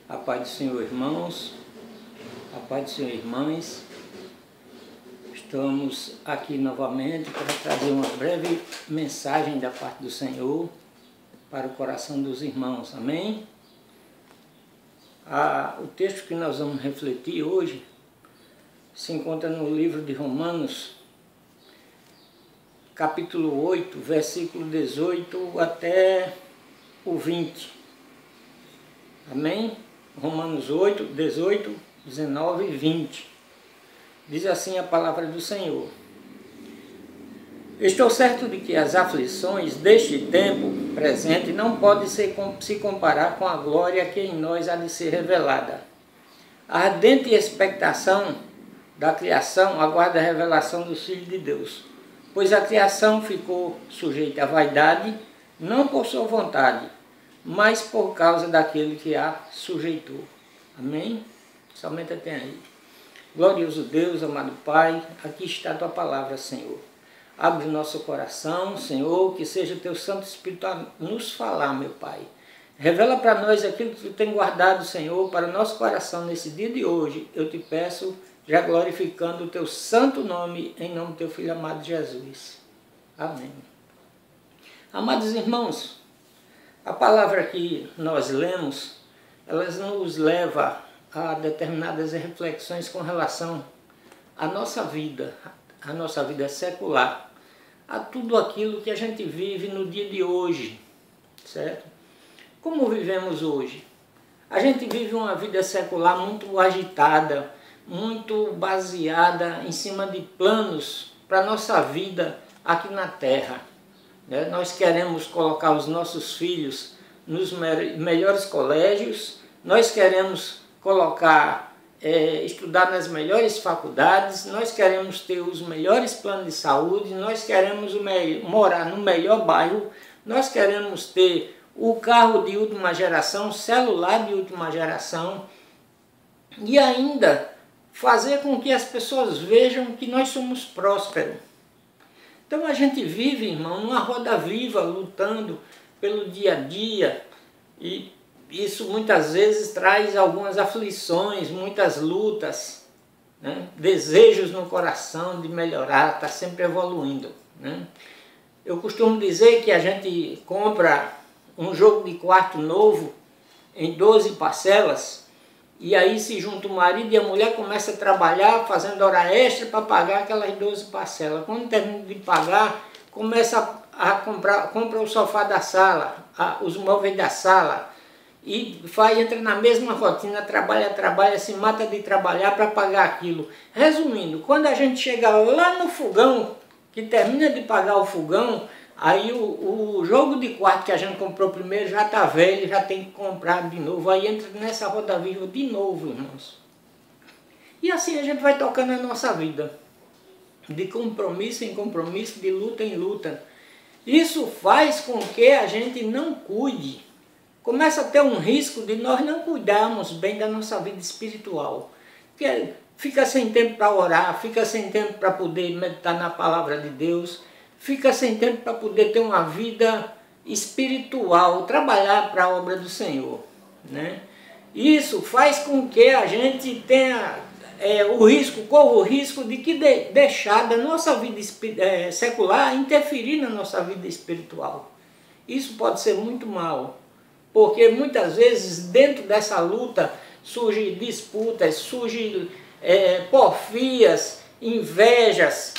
A paz do Senhor, irmãos, a paz do Senhor, irmãs. Estamos aqui novamente para trazer uma breve mensagem da parte do Senhor para o coração dos irmãos, amém? O texto que nós vamos refletir hoje se encontra no livro de Romanos, capítulo 8, versículo 18 até o 20, amém? Romanos 8, 18, 19 e 20. Diz assim a palavra do Senhor: Estou certo de que as aflições deste tempo presente não podem se comparar com a glória que em nós há de ser revelada. A ardente expectação da criação aguarda a revelação dos filhos de Deus, pois a criação ficou sujeita à vaidade, não por sua vontade, mas por causa daquele que a sujeitou. Amém? Somente até aí. Glorioso Deus, amado Pai, aqui está a Tua palavra, Senhor. Abre o nosso coração, Senhor, que seja o Teu Santo Espírito a nos falar, meu Pai. Revela para nós aquilo que Tu tem guardado, Senhor, para o nosso coração nesse dia de hoje. Eu te peço, já glorificando o Teu santo nome, em nome do Teu Filho amado Jesus. Amém. Amados irmãos, a palavra que nós lemos, elas nos leva a determinadas reflexões com relação à nossa vida secular, a tudo aquilo que a gente vive no dia de hoje, certo? Como vivemos hoje? A gente vive uma vida secular muito agitada, muito baseada em cima de planos para a nossa vida aqui na Terra. Nós queremos colocar os nossos filhos nos melhores colégios, nós queremos estudar nas melhores faculdades, nós queremos ter os melhores planos de saúde, nós queremos morar no melhor bairro, nós queremos ter o carro de última geração, celular de última geração e ainda fazer com que as pessoas vejam que nós somos prósperos. Então a gente vive, irmão, numa roda viva, lutando pelo dia a dia, e isso muitas vezes traz algumas aflições, muitas lutas, né? Desejos no coração de melhorar, está sempre evoluindo, né? Eu costumo dizer que a gente compra um jogo de quarto novo em 12 parcelas, e aí se junta o marido e a mulher começa a trabalhar, fazendo hora extra para pagar aquelas 12 parcelas. Quando termina de pagar, começa compra o sofá da sala, os móveis da sala, e entra na mesma rotina, trabalha, se mata de trabalhar para pagar aquilo. Resumindo, quando a gente chega lá no fogão, que termina de pagar o fogão, aí o jogo de quarto que a gente comprou primeiro já está velho, já tem que comprar de novo. Aí entra nessa roda viva de novo, irmãos. E assim a gente vai tocando a nossa vida, de compromisso em compromisso, de luta em luta. Isso faz com que a gente não cuide. Começa a ter um risco de nós não cuidarmos bem da nossa vida espiritual. Porque fica sem tempo para orar, fica sem tempo para poder meditar na palavra de Deus, fica sem tempo para poder ter uma vida espiritual, trabalhar para a obra do Senhor, né? Isso faz com que a gente tenha corra o risco de que deixar da nossa vida secular interferir na nossa vida espiritual. Isso pode ser muito mal, porque muitas vezes dentro dessa luta surgem disputas, surgem porfias, invejas.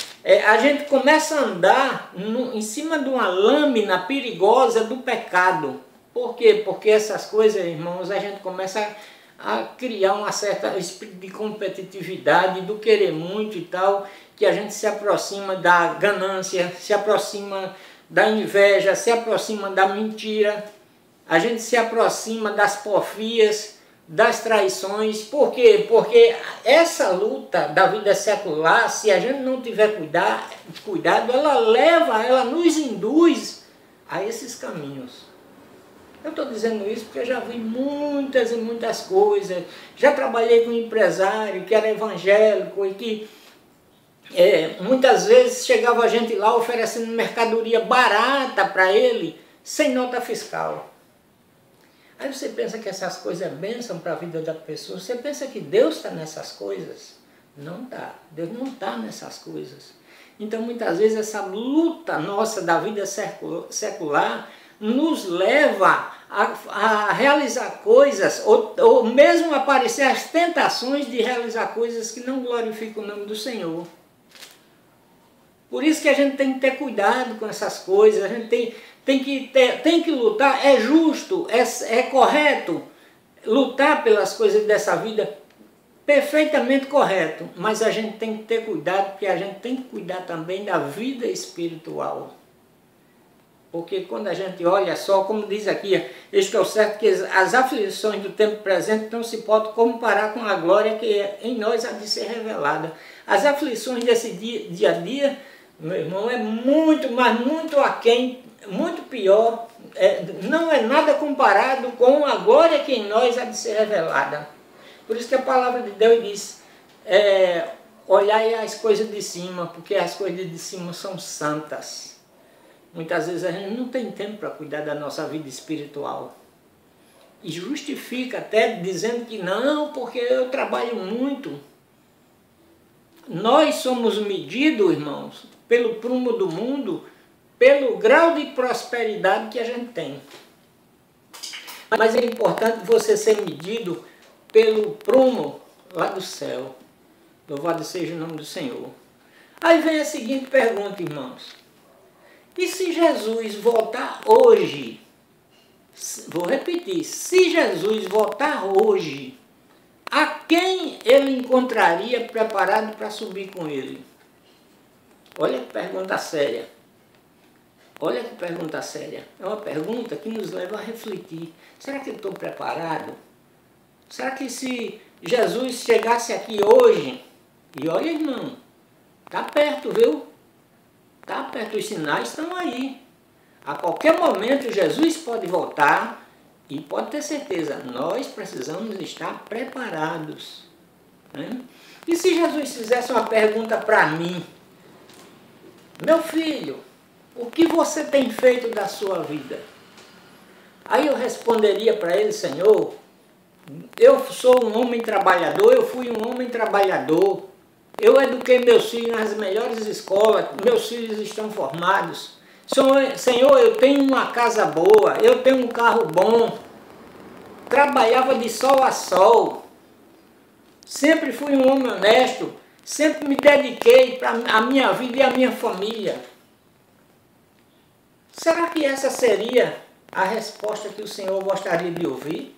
A gente começa a andar em cima de uma lâmina perigosa do pecado. Por quê? Porque essas coisas, irmãos, a gente começa a criar uma certa espírito de competitividade, do querer muito e tal, que a gente se aproxima da ganância, se aproxima da inveja, se aproxima da mentira, a gente se aproxima das porfias, das traições. Por quê? Porque essa luta da vida secular, se a gente não tiver cuidado, ela nos induz a esses caminhos. Eu estou dizendo isso porque eu já vi muitas e muitas coisas. Já trabalhei com um empresário que era evangélico e que muitas vezes chegava a gente lá oferecendo mercadoria barata para ele, sem nota fiscal. Aí você pensa que essas coisas é bênção para a vida da pessoa. Você pensa que Deus está nessas coisas? Não está. Deus não está nessas coisas. Então muitas vezes essa luta nossa da vida secular nos leva a realizar coisas, ou mesmo aparecer as tentações de realizar coisas que não glorificam o nome do Senhor. Por isso que a gente tem que ter cuidado com essas coisas, a gente tem que lutar, é justo, é correto lutar pelas coisas dessa vida, perfeitamente correto, mas a gente tem que ter cuidado, porque a gente tem que cuidar também da vida espiritual. Porque quando a gente olha só, como diz aqui, este é o certo, que as aflições do tempo presente não se podem comparar com a glória que em nós há de ser revelada. As aflições desse dia a dia, meu irmão, é muito, mas muito aquém, muito pior, não é nada comparado com a glória que em nós há de ser revelada. Por isso que a palavra de Deus diz, olhai as coisas de cima, porque as coisas de cima são santas. Muitas vezes a gente não tem tempo para cuidar da nossa vida espiritual. E justifica até dizendo que não, porque eu trabalho muito. Nós somos medidos, irmãos, pelo prumo do mundo, pelo grau de prosperidade que a gente tem. Mas é importante você ser medido pelo prumo lá do céu. Louvado seja o nome do Senhor. Aí vem a seguinte pergunta, irmãos. E se Jesus voltar hoje, vou repetir, se Jesus voltar hoje, a quem ele encontraria preparado para subir com ele? Olha que pergunta séria. Olha que pergunta séria. É uma pergunta que nos leva a refletir. Será que eu estou preparado? Será que se Jesus chegasse aqui hoje, e olha, irmão, está perto, viu? Está perto, os sinais estão aí. A qualquer momento Jesus pode voltar e pode ter certeza, nós precisamos estar preparados. Né? E se Jesus fizesse uma pergunta para mim, meu filho, o que você tem feito da sua vida? Aí eu responderia para ele, Senhor, eu sou um homem trabalhador, eu fui um homem trabalhador, eu eduquei meus filhos nas melhores escolas, meus filhos estão formados. Senhor, eu tenho uma casa boa, eu tenho um carro bom, trabalhava de sol a sol, sempre fui um homem honesto, sempre me dediquei para a minha vida e a minha família. Será que essa seria a resposta que o Senhor gostaria de ouvir?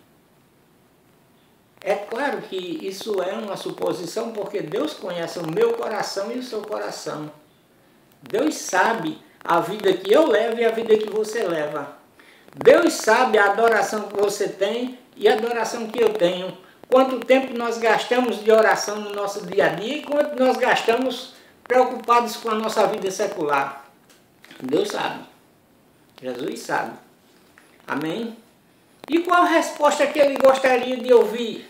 É claro que isso é uma suposição, porque Deus conhece o meu coração e o seu coração. Deus sabe a vida que eu levo e a vida que você leva. Deus sabe a adoração que você tem e a adoração que eu tenho. Quanto tempo nós gastamos de oração no nosso dia a dia e quanto nós gastamos preocupados com a nossa vida secular. Deus sabe. Jesus sabe. Amém? E qual a resposta que ele gostaria de ouvir?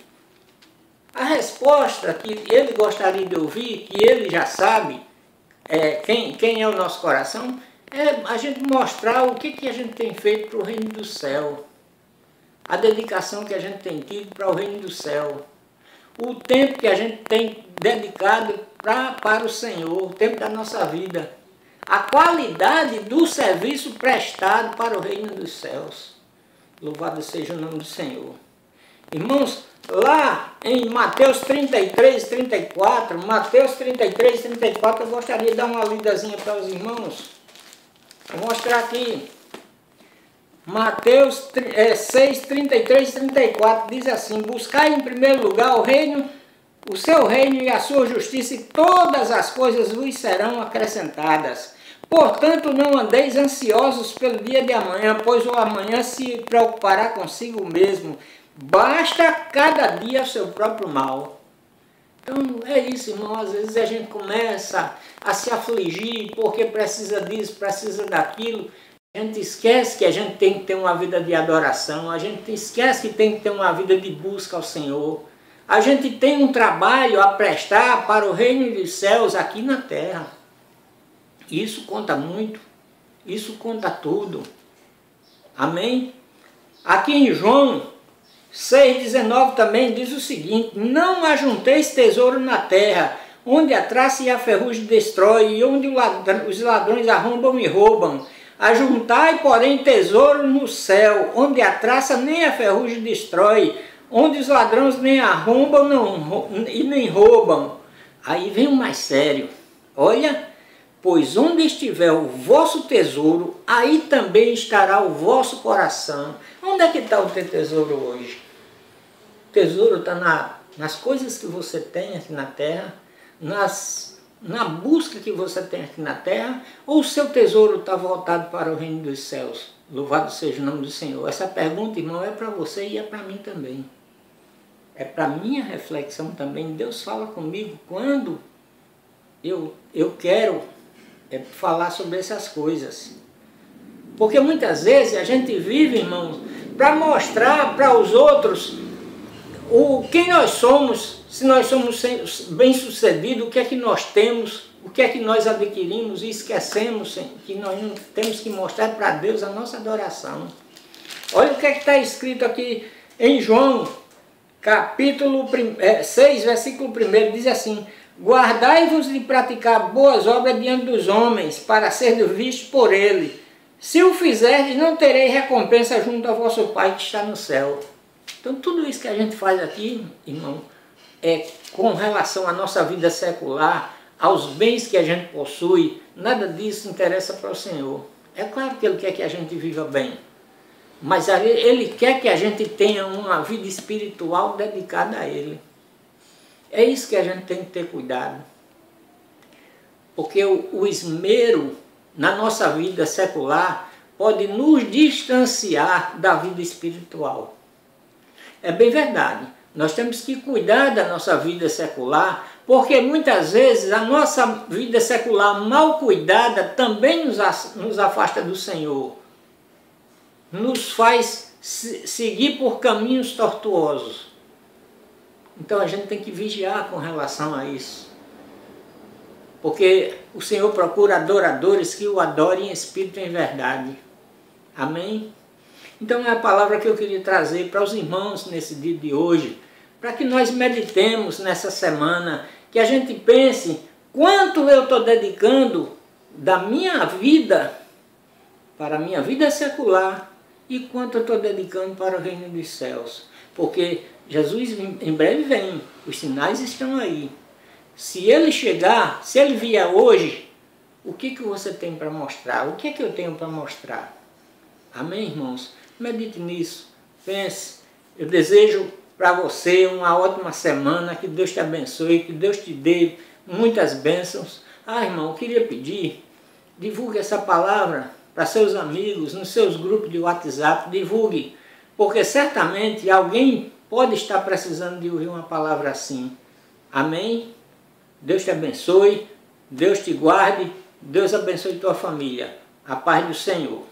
A resposta que ele gostaria de ouvir, que ele já sabe, quem é o nosso coração, é a gente mostrar o que a gente tem feito para o reino do céu. A dedicação que a gente tem tido para o reino do céu. O tempo que a gente tem dedicado para o Senhor, o tempo da nossa vida. A qualidade do serviço prestado para o reino dos céus. Louvado seja o nome do Senhor. Irmãos, lá em Mateus 33, 34, Mateus 33, 34, eu gostaria de dar uma lidazinha para os irmãos. Vou mostrar aqui. Mateus 6, 33, 34 diz assim: buscai em primeiro lugar o seu reino e a sua justiça, e todas as coisas vos serão acrescentadas. Portanto, não andeis ansiosos pelo dia de amanhã, pois o amanhã se preocupará consigo mesmo. Basta cada dia o seu próprio mal. Então é isso, irmão. Às vezes a gente começa a se afligir porque precisa disso, precisa daquilo. A gente esquece que a gente tem que ter uma vida de adoração. A gente esquece que tem que ter uma vida de busca ao Senhor. A gente tem um trabalho a prestar para o reino dos céus aqui na terra. Isso conta muito. Isso conta tudo. Amém? Aqui em João 6,19 também diz o seguinte: não ajunteis tesouro na terra, onde a traça e a ferrugem destrói, e onde os ladrões arrombam e roubam. Ajuntai, porém, tesouro no céu, onde a traça nem a ferrugem destrói, onde os ladrões nem arrombam e nem roubam. Aí vem o mais sério. Olha, pois onde estiver o vosso tesouro, aí também estará o vosso coração. Onde é que está o teu tesouro hoje? O tesouro está nas coisas que você tem aqui na terra, na busca que você tem aqui na terra, ou o seu tesouro está voltado para o reino dos céus? Louvado seja o nome do Senhor. Essa pergunta, irmão, é para você e é para mim também. É para minha reflexão também. Deus fala comigo quando eu quero falar sobre essas coisas. Porque muitas vezes a gente vive, irmãos, para mostrar para os outros quem nós somos, se nós somos bem-sucedidos, o que é que nós temos, o que é que nós adquirimos, e esquecemos que nós não temos que mostrar para Deus a nossa adoração. Olha o que é que está escrito aqui em João, capítulo 6, versículo 1, diz assim: guardai-vos de praticar boas obras diante dos homens, para serdes vistos por ele. Se o fizerdes, não tereis recompensa junto ao vosso Pai que está no céu. Então tudo isso que a gente faz aqui, irmão, é com relação à nossa vida secular, aos bens que a gente possui, nada disso interessa para o Senhor. É claro que Ele quer que a gente viva bem, mas Ele quer que a gente tenha uma vida espiritual dedicada a Ele. É isso que a gente tem que ter cuidado. Porque o esmero na nossa vida secular pode nos distanciar da vida espiritual. É bem verdade. Nós temos que cuidar da nossa vida secular, porque muitas vezes a nossa vida secular mal cuidada também nos afasta do Senhor. Nos faz seguir por caminhos tortuosos. Então a gente tem que vigiar com relação a isso. Porque o Senhor procura adoradores que o adorem em espírito e em verdade. Amém? Então é a palavra que eu queria trazer para os irmãos nesse dia de hoje, para que nós meditemos nessa semana, que a gente pense quanto eu estou dedicando da minha vida para a minha vida secular e quanto eu estou dedicando para o reino dos céus. Porque Jesus em breve vem, os sinais estão aí. Se ele chegar, se ele vier hoje, o que você tem para mostrar? O que é que eu tenho para mostrar? Amém, irmãos? Medite nisso, pense. Eu desejo para você uma ótima semana, que Deus te abençoe, que Deus te dê muitas bênçãos. Irmão, eu queria pedir, divulgue essa palavra para seus amigos, nos seus grupos de WhatsApp, divulgue, porque certamente alguém pode estar precisando de ouvir uma palavra assim. Amém? Deus te abençoe, Deus te guarde, Deus abençoe tua família. A paz do Senhor.